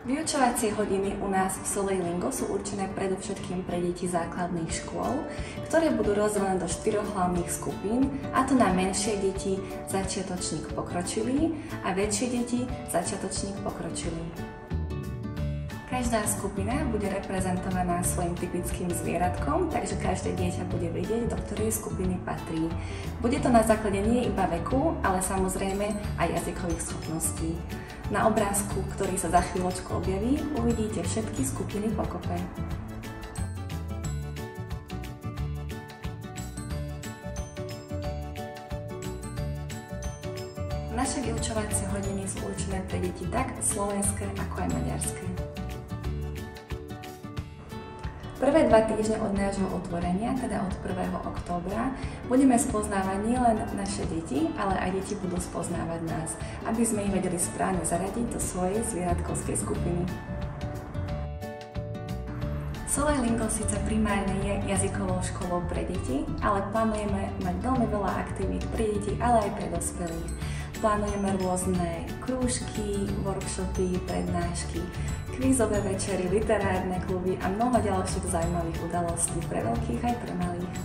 Vyučovacie hodiny u nás v Soleilingo sú určené predovšetkým pre deti základných škôl, ktoré budú rozdelené do 4 hlavných skupín, a to na menšie deti, začiatočník, pokročilý a väčšie deti, začiatočník, pokročilý. Každá skupina bude reprezentovaná svojim typickým zvieratkom, takže každé dieťa bude vedieť, do ktorej skupiny patrí. Bude to na základe nie iba veku, ale samozrejme aj jazykových schopností. Na obrázku, ktorý sa za chvíľočku objaví, uvidíte všetky skupiny pokope. Naše vyučovacie hodiny sú určené pre deti tak slovenské, ako aj maďarské. Prvé 2 týždne od nášho otvorenia, teda od 1. októbra, budeme spoznávať nielen naše deti, ale aj deti budú spoznávať nás, aby sme ich vedeli správne zaradiť do svojej zvieratkovskej skupiny. Soleilingo síce primárne je jazykovou školou pre deti, ale plánujeme mať veľmi veľa aktivít pre deti, ale aj pre dospelých. Plánujeme rôzne krúžky, workshopy, prednášky, kvízové večery, literárne kluby a mnoho ďalších zaujímavých udalostí pre veľkých aj pre malých.